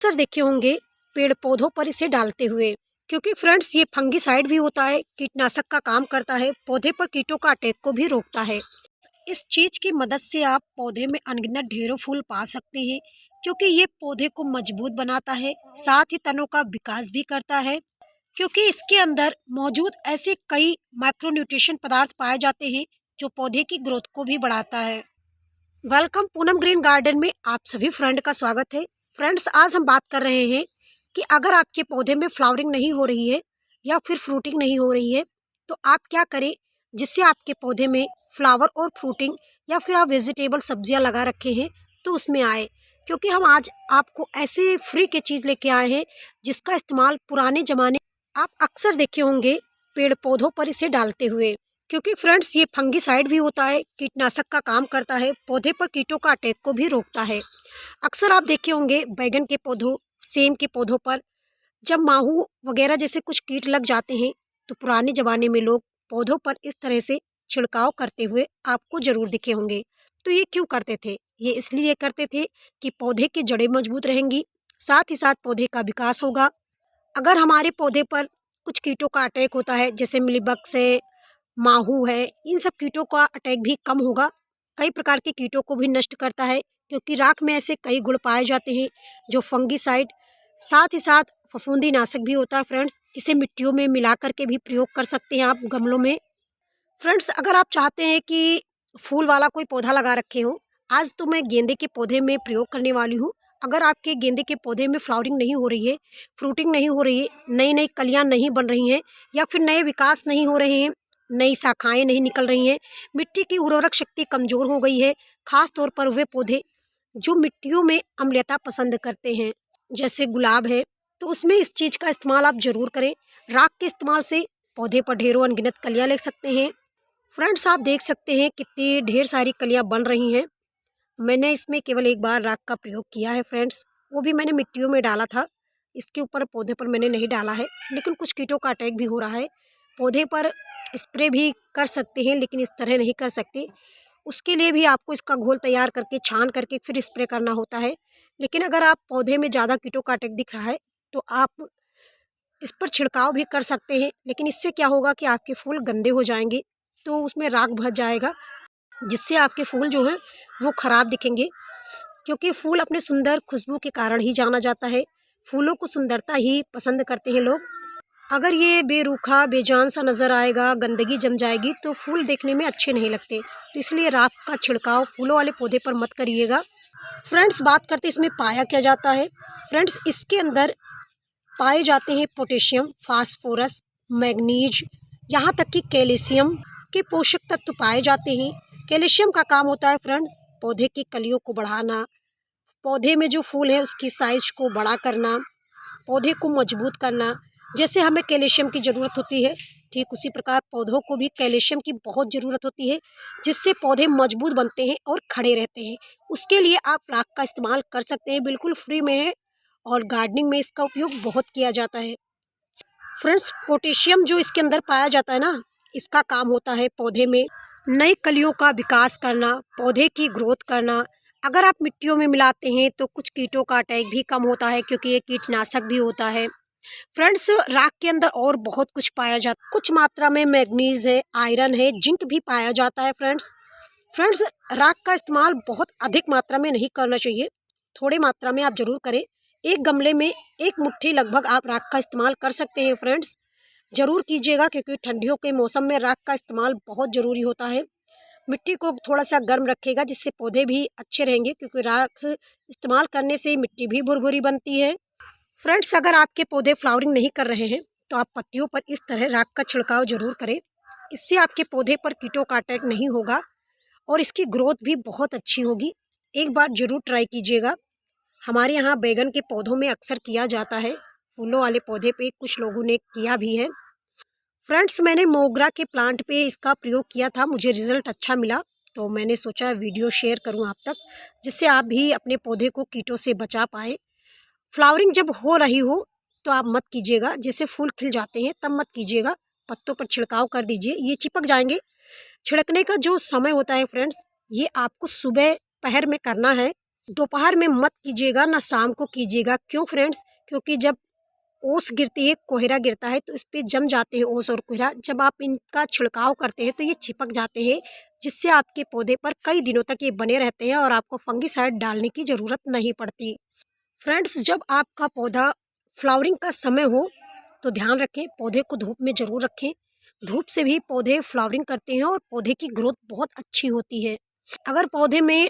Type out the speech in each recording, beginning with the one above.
अक्सर देखे होंगे पेड़ पौधों पर इसे डालते हुए, क्योंकि फ्रेंड्स ये फंगिसाइड भी होता है, कीटनाशक का काम करता है, पौधे पर कीटों का अटैक को भी रोकता है। इस चीज की मदद से आप पौधे में अनगिनत ढेरों फूल पा सकते हैं, क्योंकि ये पौधे को मजबूत बनाता है, साथ ही तनों का विकास भी करता है, क्योंकि इसके अंदर मौजूद ऐसे कई माइक्रोन्यूट्रिशन पदार्थ पाए जाते हैं जो पौधे की ग्रोथ को भी बढ़ाता है। वेलकम पूनम ग्रीन गार्डन में आप सभी फ्रेंड का स्वागत है। फ्रेंड्स, आज हम बात कर रहे हैं कि अगर आपके पौधे में फ्लावरिंग नहीं हो रही है या फिर फ्रूटिंग नहीं हो रही है तो आप क्या करें जिससे आपके पौधे में फ्लावर और फ्रूटिंग, या फिर आप वेजिटेबल सब्जियां लगा रखे हैं तो उसमें आए। क्योंकि हम आज आपको ऐसे फ्री की चीज़ लेके आए हैं जिसका इस्तेमाल पुराने ज़माने आप अक्सर देखे होंगे पेड़ पौधों पर इसे डालते हुए, क्योंकि फ्रेंड्स ये फंगिसाइड भी होता है, कीटनाशक का काम करता है, पौधे पर कीटों का अटैक को भी रोकता है। अक्सर आप देखे होंगे बैगन के पौधों, सेम के पौधों पर जब माहू वगैरह जैसे कुछ कीट लग जाते हैं तो पुराने ज़माने में लोग पौधों पर इस तरह से छिड़काव करते हुए आपको ज़रूर दिखे होंगे। तो ये क्यों करते थे? ये इसलिए करते थे कि पौधे की जड़ें मजबूत रहेंगी, साथ ही साथ पौधे का विकास होगा। अगर हमारे पौधे पर कुछ कीटों का अटैक होता है, जैसे मिलीबग्स है, माहू है, इन सब कीटों का अटैक भी कम होगा। कई प्रकार के कीटों को भी नष्ट करता है, क्योंकि राख में ऐसे कई गुण पाए जाते हैं जो फंगिसाइड, साथ ही साथ फफूंदी नाशक भी होता है। फ्रेंड्स, इसे मिट्टियों में मिला करके भी प्रयोग कर सकते हैं आप गमलों में। फ्रेंड्स, अगर आप चाहते हैं कि फूल वाला कोई पौधा लगा रखे हो, आज तो मैं गेंदे के पौधे में प्रयोग करने वाली हूँ। अगर आपके गेंदे के पौधे में फ्लावरिंग नहीं हो रही है, फ्रूटिंग नहीं हो रही है, नई नई कलियाँ नहीं बन रही हैं, या फिर नए विकास नहीं हो रहे हैं, नई शाखाएं नहीं निकल रही हैं, मिट्टी की उर्वरक शक्ति कमज़ोर हो गई है, खास तौर पर वे पौधे जो मिट्टियों में अम्लता पसंद करते हैं, जैसे गुलाब है, तो उसमें इस चीज़ का इस्तेमाल आप ज़रूर करें। राख के इस्तेमाल से पौधे पर ढेरों अनगिनत कलियाँ ले सकते हैं। फ्रेंड्स, आप देख सकते हैं कितनी ढेर सारी कलियाँ बन रही हैं। मैंने इसमें केवल एक बार राख का प्रयोग किया है फ्रेंड्स, वो भी मैंने मिट्टियों में डाला था। इसके ऊपर पौधे पर मैंने नहीं डाला है, लेकिन कुछ कीटों का अटैक भी हो रहा है। पौधे पर स्प्रे भी कर सकते हैं, लेकिन इस तरह नहीं कर सकते। उसके लिए भी आपको इसका घोल तैयार करके छान करके फिर स्प्रे करना होता है। लेकिन अगर आप पौधे में ज़्यादा कीटों का अटैक दिख रहा है तो आप इस पर छिड़काव भी कर सकते हैं, लेकिन इससे क्या होगा कि आपके फूल गंदे हो जाएंगे, तो उसमें राख भर जाएगा, जिससे आपके फूल जो हैं वो ख़राब दिखेंगे। क्योंकि फूल अपने सुंदर खुशबू के कारण ही जाना जाता है। फूलों को सुंदरता ही पसंद करते हैं लोग। अगर ये बेरूखा बेजान सा नज़र आएगा, गंदगी जम जाएगी, तो फूल देखने में अच्छे नहीं लगते। तो इसलिए राख का छिड़काव फूलों वाले पौधे पर मत करिएगा। फ्रेंड्स, बात करते हैं इसमें पाया क्या जाता है। फ्रेंड्स, इसके अंदर पाए जाते हैं पोटेशियम, फास्फोरस, मैग्नीज, यहाँ तक कि कैल्शियम के पोषक तत्व पाए जाते हैं। कैल्शियम का काम होता है फ्रेंड्स पौधे की कलियों को बढ़ाना, पौधे में जो फूल है उसकी साइज को बड़ा करना, पौधे को मजबूत करना। जैसे हमें कैल्शियम की ज़रूरत होती है, ठीक उसी प्रकार पौधों को भी कैल्शियम की बहुत ज़रूरत होती है, जिससे पौधे मजबूत बनते हैं और खड़े रहते हैं। उसके लिए आप राख का इस्तेमाल कर सकते हैं, बिल्कुल फ्री में है, और गार्डनिंग में इसका उपयोग बहुत किया जाता है। फ्रेंड्स, पोटेशियम जो इसके अंदर पाया जाता है ना, इसका काम होता है पौधे में नई कलियों का विकास करना, पौधे की ग्रोथ करना। अगर आप मिट्टियों में मिलाते हैं तो कुछ कीटों का अटैक भी कम होता है, क्योंकि ये कीटनाशक भी होता है। फ्रेंड्स, राख के अंदर और बहुत कुछ पाया जाता है। कुछ मात्रा में मैग्नीज है, आयरन है, जिंक भी पाया जाता है। फ्रेंड्स, राख का इस्तेमाल बहुत अधिक मात्रा में नहीं करना चाहिए, थोड़ी मात्रा में आप ज़रूर करें। एक गमले में एक मुट्ठी लगभग आप राख का इस्तेमाल कर सकते हैं। फ्रेंड्स, ज़रूर कीजिएगा, क्योंकि ठंडियों के मौसम में राख का इस्तेमाल बहुत ज़रूरी होता है। मिट्टी को थोड़ा सा गर्म रखेगा, जिससे पौधे भी अच्छे रहेंगे, क्योंकि राख इस्तेमाल करने से मिट्टी भी भुरभुरी बनती है। फ्रेंड्स, अगर आपके पौधे फ्लावरिंग नहीं कर रहे हैं तो आप पत्तियों पर इस तरह राख का छिड़काव ज़रूर करें। इससे आपके पौधे पर कीटों का अटैक नहीं होगा और इसकी ग्रोथ भी बहुत अच्छी होगी। एक बार ज़रूर ट्राई कीजिएगा। हमारे यहाँ बैगन के पौधों में अक्सर किया जाता है, फूलों वाले पौधे पे कुछ लोगों ने किया भी है। फ्रेंड्स, मैंने मोगरा के प्लांट पे इसका प्रयोग किया था, मुझे रिज़ल्ट अच्छा मिला, तो मैंने सोचा वीडियो शेयर करूं आप तक, जिससे आप भी अपने पौधे को कीटों से बचा पाएँ। फ्लावरिंग जब हो रही हो तो आप मत कीजिएगा, जैसे फूल खिल जाते हैं तब मत कीजिएगा, पत्तों पर छिड़काव कर दीजिए, ये चिपक जाएंगे। छिड़कने का जो समय होता है फ्रेंड्स, ये आपको सुबह पहर में करना है, दोपहर में मत कीजिएगा, ना शाम को कीजिएगा। क्यों फ्रेंड्स? क्योंकि जब ओस गिरती है, कोहरा गिरता है, तो इस पे जम जाते हैं ओस और कोहरा। जब आप इनका छिड़काव करते हैं तो ये चिपक जाते हैं, जिससे आपके पौधे पर कई दिनों तक ये बने रहते हैं और आपको फंगिसाइड डालने की ज़रूरत नहीं पड़ती। फ्रेंड्स, जब आपका पौधा फ्लावरिंग का समय हो तो ध्यान रखें, पौधे को धूप में ज़रूर रखें। धूप से भी पौधे फ्लावरिंग करते हैं और पौधे की ग्रोथ बहुत अच्छी होती है। अगर पौधे में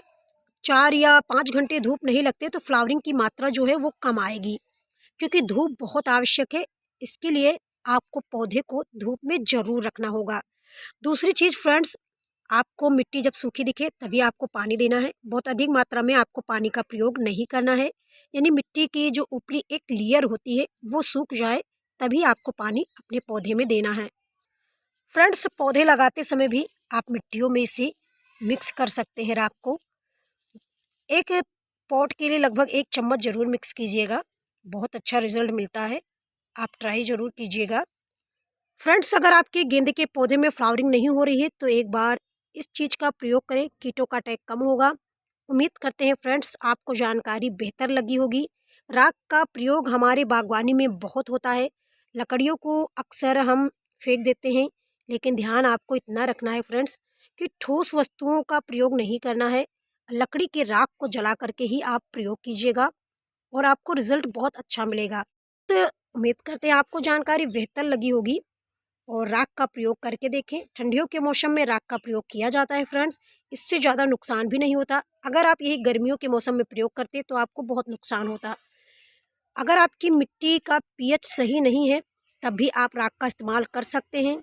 4 या 5 घंटे धूप नहीं लगते तो फ्लावरिंग की मात्रा जो है वो कम आएगी, क्योंकि धूप बहुत आवश्यक है। इसके लिए आपको पौधे को धूप में ज़रूर रखना होगा। दूसरी चीज़ फ्रेंड्स, आपको मिट्टी जब सूखी दिखे तभी आपको पानी देना है। बहुत अधिक मात्रा में आपको पानी का प्रयोग नहीं करना है, यानी मिट्टी की जो ऊपरी एक लेयर होती है वो सूख जाए तभी आपको पानी अपने पौधे में देना है। फ्रेंड्स, पौधे लगाते समय भी आप मिट्टियों में इसे मिक्स कर सकते हैं राख को। एक पॉट के लिए लगभग 1 चम्मच ज़रूर मिक्स कीजिएगा, बहुत अच्छा रिजल्ट मिलता है। आप ट्राई ज़रूर कीजिएगा। फ्रेंड्स, अगर आपके गेंदे के पौधे में फ्लावरिंग नहीं हो रही है तो एक बार इस चीज़ का प्रयोग करें, कीटों का अटैक कम होगा। उम्मीद करते हैं फ्रेंड्स आपको जानकारी बेहतर लगी होगी। राख का प्रयोग हमारे बागवानी में बहुत होता है। लकड़ियों को अक्सर हम फेंक देते हैं, लेकिन ध्यान आपको इतना रखना है फ्रेंड्स कि ठोस वस्तुओं का प्रयोग नहीं करना है। लकड़ी के राख को जला करके ही आप प्रयोग कीजिएगा और आपको रिजल्ट बहुत अच्छा मिलेगा। तो उम्मीद करते हैं आपको जानकारी बेहतर लगी होगी और राख का प्रयोग करके देखें। ठंडियों के मौसम में राख का प्रयोग किया जाता है फ्रेंड्स, इससे ज़्यादा नुकसान भी नहीं होता। अगर आप यही गर्मियों के मौसम में प्रयोग करते तो आपको बहुत नुकसान होता। अगर आपकी मिट्टी का पीएच सही नहीं है तब भी आप राख का इस्तेमाल कर सकते हैं।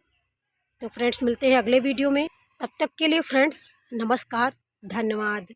तो फ्रेंड्स, मिलते हैं अगले वीडियो में। तब तक के लिए फ्रेंड्स, नमस्कार, धन्यवाद।